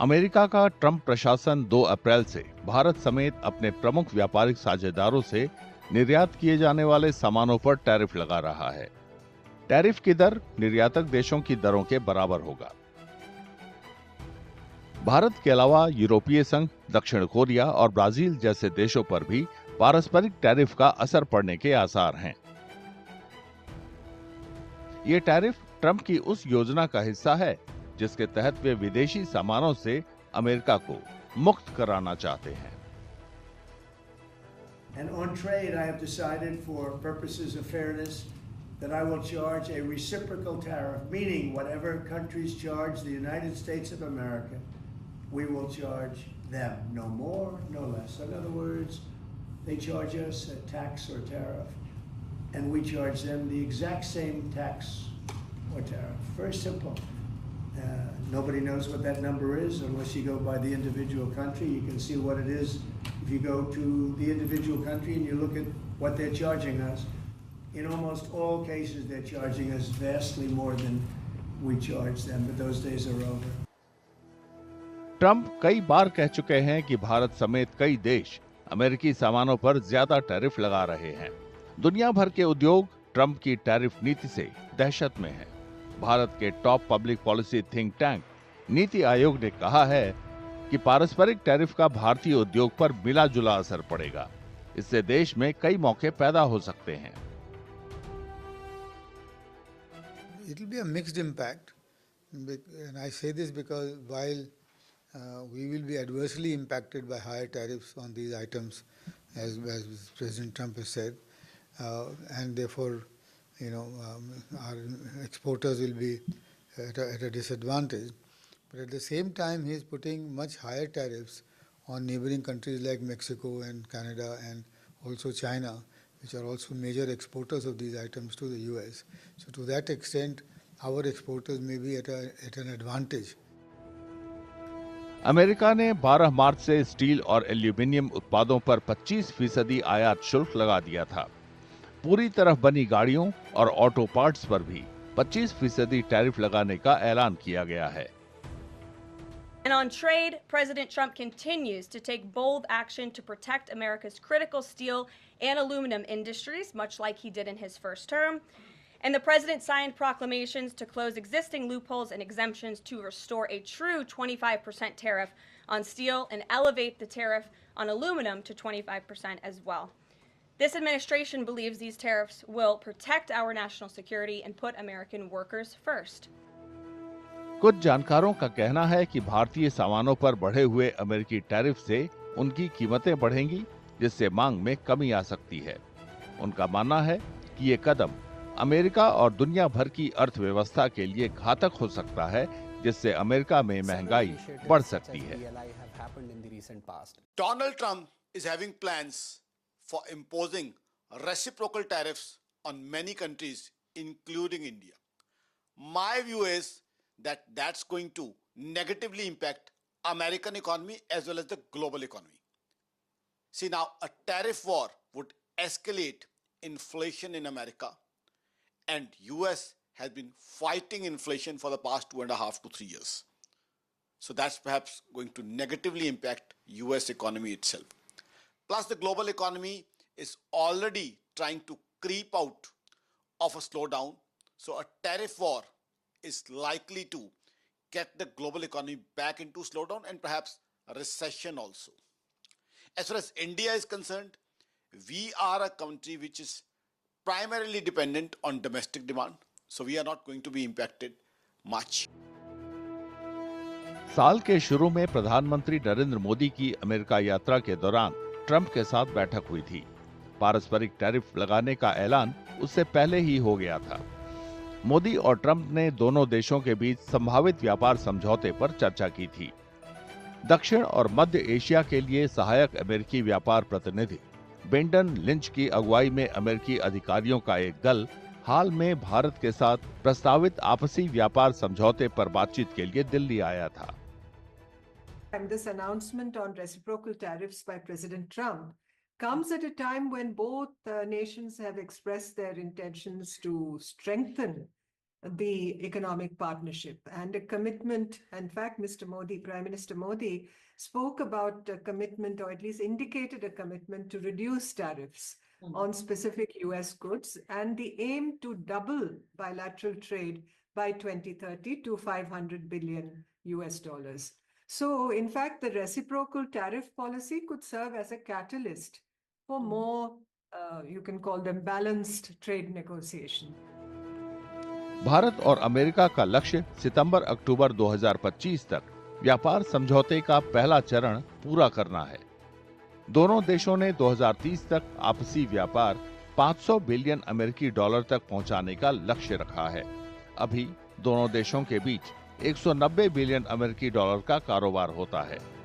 America का Trump प्रशासन 2 अप्रैल से भारत समेत अपने प्रमुख व्यापारिक साझेदारों से निर्यात किए जाने वाले सामानों पर टैरिफ लगा रहा है। टैरिफ की दर निर्यातक देशों की दरों के बराबर होगा। भारत के अलावा यूरोपीय संघ, दक्षिण कोरिया और ब्राजील जैसे देशों पर भी पारस्परिक टैरिफ का असर पड़ने के आसार हैं। ये टैरिफ ट्रंप की उस योजना का हिस्सा है जिसके तहत वे विदेशी सामानों से अमेरिका को मुक्त कराना चाहते हैं। And on trade, I have decided, for purposes of fairness, that I will charge a reciprocal tariff, meaning whatever countries charge the United States of America, we will charge them, no more, no less. In other words, they charge us a tax or tariff, and we charge them the exact same tax or tariff. Very simple. Nobody knows what that number is unless you go by the individual country. You can see what it is if you go to the individual country and you look at what they're charging us. In almost all cases, they're charging us vastly more than we charge them, but those days are over. Trump कई बार कह चुके हैं कि भारत समेत कई देश अमेरिकी सामानों पर ज्यादा टैरिफ लगा रहे हैं। दुनिया भर के उद्योग ट्रंप की टैरिफ नीति से दहशत में हैं। भारत के top public policy think tank NITI Aayog ने कहा है कि पारस्परिक टैरिफ का भारतीय उद्योग पर मिला जुला असर पड़ेगा। इससे देश में कई मौके पैदा हो सकते हैं। It will be a mixed impact, and I say this because while we will be adversely impacted by higher tariffs on these items, as President Trump has said, and therefore, our exporters will be at a disadvantage. But at the same time, he is putting much higher tariffs on neighboring countries like Mexico and Canada and also China, which are also major exporters of these items to the US. So to that extent, our exporters may be at an advantage. America ने 12 मार्च से steel और aluminium उत्पादों पर 25% आयात शुल्क लगा दिया था। पूरी तरह बनी गाड़ियों और ऑटो पार्ट्स पर भी 25% टैरिफ लगाने का ऐलान किया गया है। And on trade, President Trump continues to take bold action to protect America's critical steel and aluminum industries, much like he did in his first term. And the president signed proclamations to close existing loopholes and exemptions to restore a true 25% tariff on steel and elevate the tariff on aluminum to 25% as well. This administration believes these tariffs will protect our national security and put American workers first. कुछ जानकारों का कहना है कि भारतीय सामानों पर बढ़े हुए अमेरिकी टैरिफ से उनकी कीमतें बढ़ेंगी, जिससे मांग में कमी आ सकती है। उनका मानना है कि ये कदम अमेरिका और दुनिया भर की अर्थव्यवस्था के लिए घातक हो सकता है, जिससे अमेरिका में महंगाई बढ़ सकती है। Donald Trump is having plans for imposing reciprocal tariffs on many countries, including India. My view is that that's going to negatively impact American economy as well as the global economy. See, now a tariff war would escalate inflation in America, and US has been fighting inflation for the past 2.5 to 3 years. So that's perhaps going to negatively impact US economy itself. Plus, the global economy is already trying to creep out of a slowdown. So a tariff war is likely to get the global economy back into slowdown and perhaps a recession also. As far as India is concerned, we are a country which is primarily dependent on domestic demand. So we are not going to be impacted much. साल के शुरू में प्रधानमंत्री नरेंद्र मोदी की America यात्रा के दौरान Trump के साथ बैठक हुई थी। पारस्परिक टैरिफ लगाने का ऐलान उससे पहले ही हो गया था। मोदी और ट्रंप ने दोनों देशों के बीच संभावित व्यापार समझौते पर चर्चा की थी। दक्षिण और मध्य एशिया के लिए सहायक अमेरिकी व्यापार प्रतिनिधि बेंडन लिंच की अगुवाई में अमेरिकी अधिकारियों का एक दल हाल में भारत के साथ प्रस्तावित आपसी व्यापार समझौते पर बातचीत के लिए दिल्ली आया था। And this announcement on reciprocal tariffs by President Trump comes at a time when both nations have expressed their intentions to strengthen the economic partnership and a commitment. In fact, Mr. Modi, Prime Minister Modi, spoke about a commitment, or at least indicated a commitment to reduce tariffs on specific US goods, and the aim to double bilateral trade by 2030 to 500 billion US dollars. So, in fact, the reciprocal tariff policy could serve as a catalyst for more, you can call them balanced trade negotiation. Bharat और America का लक्ष्य सितंबर-अक्टूबर 2025 तक व्यापार समझौते का पहला चरण पूरा करना है। दोनों देशों ने 2030 तक आपसी व्यापार 500 बिलियन अमेरिकी डॉलर तक पहुंचाने का लक्ष्य रखा है। अभी दोनों देशों के बीच 190 बिलियन अमेरिकी डॉलर का कारोबार होता है।